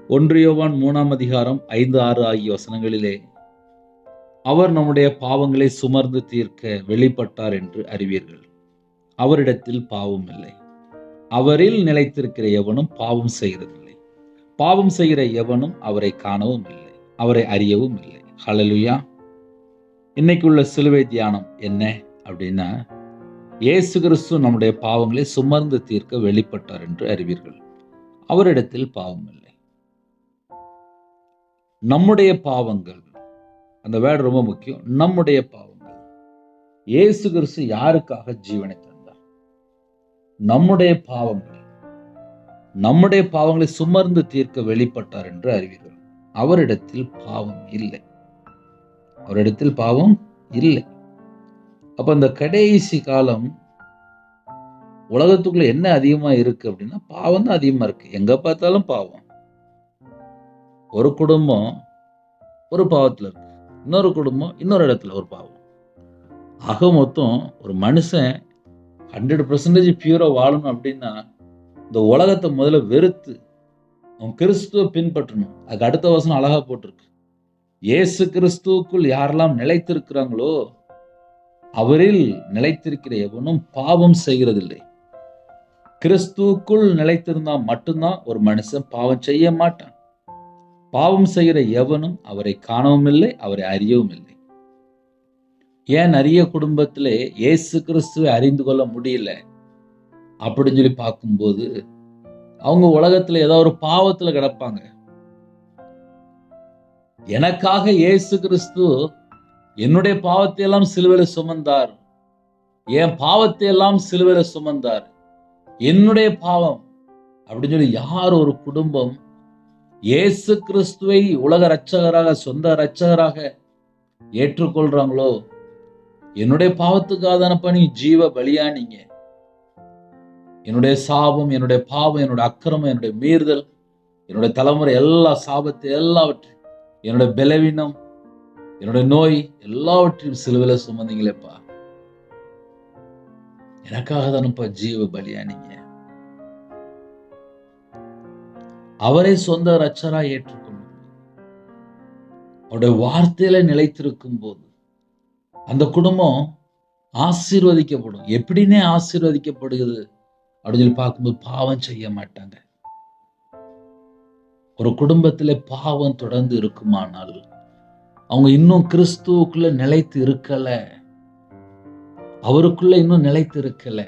1 யோவான் 3ஆம் அதிகாரம் 5, 6 ஆகிய வசனங்களிலே அவர் நம்முடைய பாவங்களை சுமர்ந்து தீர்க்க வெளிப்பட்டார் என்று அறிவீர்கள். அவரிடத்தில் பாவம் இல்லை. அவரில் நிலைத்திருக்கிற எவனும் பாவம் செய்கிறதில்லை. பாவம் செய்கிற எவனும் அவரை காணவும் இல்லை, அவரை அறியவும் இல்லை. ஹல்லேலூயா. இன்னைக்குள்ள சிலுவை தியானம் என்ன அப்படின்னா, இயேசு கிறிஸ்து நம்முடைய பாவங்களை சுமர்ந்து தீர்க்க வெளிப்பட்டார் என்று அறிவீர்கள். அவரிடத்தில் பாவம் இல்லை. நம்முடைய பாவங்கள், அந்த வேர்டு ரொம்ப முக்கியம். நம்முடைய பாவங்கள். இயேசு கிறிஸ்து யாருக்காக ஜீவனை தந்தார்? நம்முடைய பாவங்கள். நம்முடைய பாவங்களை சுமர்ந்து தீர்க்க வெளிப்பட்டார் என்று அறிவீர்கள். அவரிடத்தில் பாவம் இல்லை. அவரிடத்தில் பாவம் இல்லை. அப்ப இந்த கடைசி காலம் உலகத்துக்குள்ள என்ன அதிகமா இருக்கு அப்படின்னா, பாவம் தான் அதிகமா இருக்கு. எங்க பார்த்தாலும் பாவம். ஒரு குடும்பம் ஒரு பாவத்துல இருக்கு, இன்னொரு குடும்பம் இன்னொரு இடத்துல ஒரு பாவம். ஆக மொத்தம் ஒரு மனுஷன் 100% பியூரா வாழணும் அப்படின்னா, இந்த உலகத்தை முதல்ல வெறுத்து அவன் கிறிஸ்துவ பின்பற்றணும். அதுக்கு அடுத்த வசனம் அழகா போட்டிருக்கு. இயேசு கிறிஸ்துவுக்குள் யாரெல்லாம் நிலைத்திருக்கிறாங்களோ அவரில் நிலைத்திருக்கிற எவனும் பாவம் செய்கிறதில்லை. கிறிஸ்துவுக்குள் நிலைத்திருந்தா மட்டும்தான் ஒரு மனுஷன் பாவம் செய்ய மாட்டான். பாவம் செய்கிற எவனும் அவரை காணவும் இல்லை, அவரை அறியவும் இல்லை. ஏன் நிறைய குடும்பத்திலே இயேசு கிறிஸ்துவை அறிந்து கொள்ள முடியல அப்படின்னு சொல்லி பார்க்கும்போது, அவங்க உலகத்துல ஏதோ ஒரு பாவத்துல கிடப்பாங்க. எனக்காக இயேசு கிறிஸ்து என்னுடைய பாவத்தை எல்லாம் சிலுவையில சுமந்தார், என் பாவத்தை எல்லாம் சிலுவையில சுமந்தார், என்னுடைய பாவம் அப்படின்னு சொல்லி யார் ஒரு குடும்பம் இயேசு கிறிஸ்துவை உலக இரட்சகராக, சொந்த இரட்சகராக ஏற்றுக்கொள்றாங்களோ, என்னுடைய பாவத்துக்காக தானப்பா நீ ஜீவ பலியானீங்க, என்னுடைய சாபம், என்னுடைய பாவம், என்னுடைய அக்கிரமம், என்னுடைய மீறுதல், என்னுடைய தலைமுறை எல்லா சாபத்தை எல்லாவற்றையும், என்னுடைய பலவீனம், என்னுடைய நோய் எல்லாவற்றையும் சிலுவையில சுமந்தீங்களேப்பா, எனக்காக தானப்பா ஜீவ பலியானீங்க. அவரை சொந்த இரட்சகரா ஏற்றுக்கொள்ளும், அவருடைய வார்த்தையில நிலைத்திருக்கும் போது அந்த குடும்பம் ஆசீர்வதிக்கப்படும். எப்படின்னே ஆசீர்வதிக்கப்படுகிறது அப்படின்னு சொல்லி பார்க்கும்போது பாவம் செய்ய மாட்டாங்க. ஒரு குடும்பத்திலே பாவம் தொடர்ந்து இருக்குமானால் அவங்க இன்னும் கிறிஸ்துவுக்குள்ள நிலைத்து இருக்கல, அவருக்குள்ள இன்னும் நிலைத்து இருக்கல.